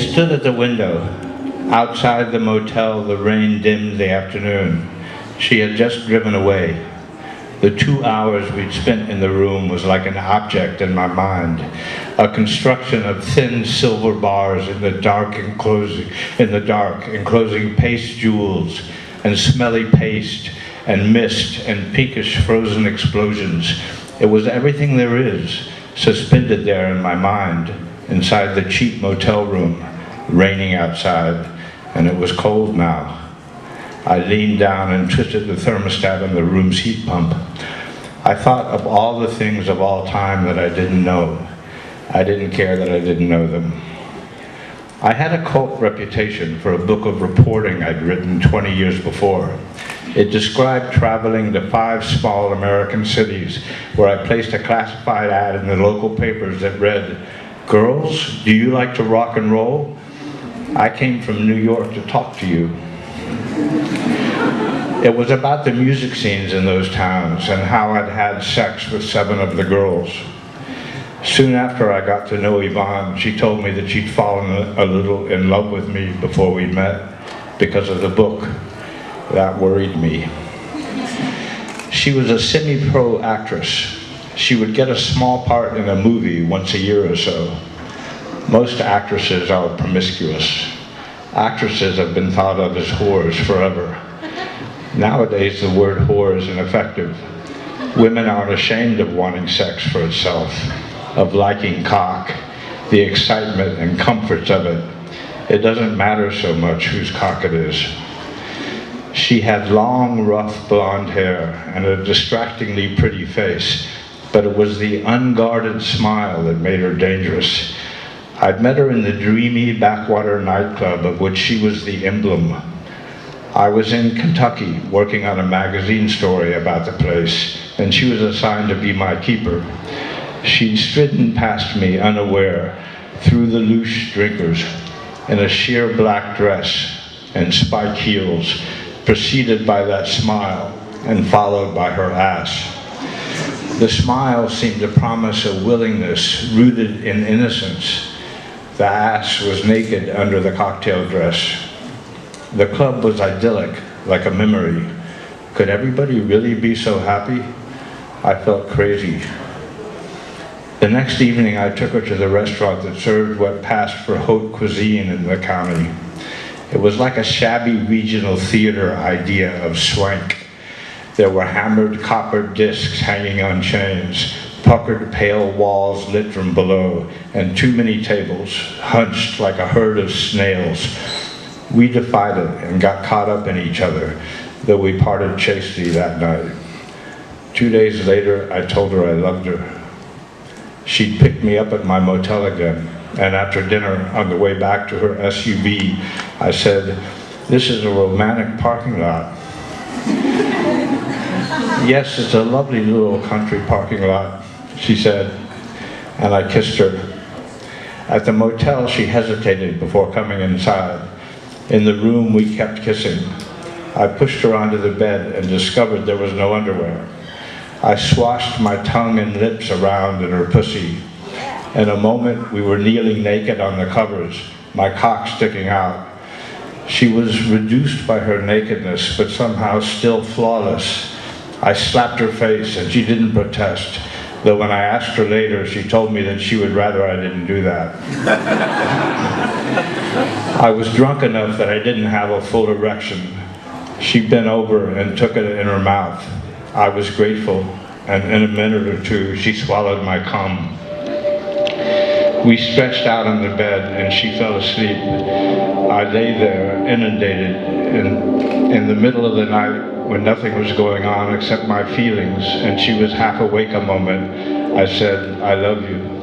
stood at the window. Outside the motel, the rain dimmed the afternoon. She had just driven away. The 2 hours we'd spent in the room was like an object in my mind, a construction of thin silver bars in the dark, enclosing paste jewels and smelly paste and mist and pinkish frozen explosions. It was everything there is, suspended there in my mind, inside the cheap motel room, raining outside, and it was cold now. I leaned down and twisted the thermostat on the room's heat pump. I thought of all the things of all time that I didn't know. I didn't care that I didn't know them. I had a cult reputation for a book of reporting I'd written 20 years before. It described traveling to 5 small American cities where I placed a classified ad in the local papers that read, "Girls, do you like to rock and roll? I came from New York to talk to you." It was about the music scenes in those towns and how I'd had sex with 7 of the girls. Soon after I got to know Yvonne, she told me that she'd fallen a little in love with me before we met because of the book. That worried me. She was a semi-pro actress. She would get a small part in a movie once a year or so. Most actresses are promiscuous. Actresses have been thought of as whores forever. Nowadays, the word whore is ineffective. Women aren't ashamed of wanting sex for itself, of liking cock, the excitement and comforts of it. It doesn't matter so much whose cock it is. She had long, rough blonde hair and a distractingly pretty face, but it was the unguarded smile that made her dangerous. I'd met her in the dreamy backwater nightclub of which she was the emblem. I was in Kentucky working on a magazine story about the place, and she was assigned to be my keeper. She'd stridden past me unaware through the loose drinkers in a sheer black dress and spike heels, preceded by that smile and followed by her ass. The smile seemed to promise a willingness rooted in innocence. The ass was naked under the cocktail dress. The club was idyllic, like a memory. Could everybody really be so happy? I felt crazy. The next evening, I took her to the restaurant that served what passed for haute cuisine in the county. It was like a shabby regional theater idea of swank. There were hammered copper discs hanging on chains, puckered pale walls lit from below, and too many tables, hunched like a herd of snails. We defied it and got caught up in each other, though we parted chastely that night. 2 days later, I told her I loved her. She'd picked me up at my motel again, and after dinner, on the way back to her SUV, I said, "This is a romantic parking lot." "Yes, it's a lovely little country parking lot," she said, and I kissed her. At the motel, she hesitated before coming inside. In the room, we kept kissing. I pushed her onto the bed and discovered there was no underwear. I swashed my tongue and lips around in her pussy. In a moment, we were kneeling naked on the covers, my cock sticking out. She was reduced by her nakedness, but somehow still flawless. I slapped her face, and she didn't protest, though when I asked her later, she told me that she would rather I didn't do that. I was drunk enough that I didn't have a full erection. She bent over and took it in her mouth. I was grateful, and in a minute or two, she swallowed my cum. We stretched out on the bed, and she fell asleep. I lay there, inundated, in the middle of the night, when nothing was going on except my feelings, and she was half awake a moment. I said, "I love you."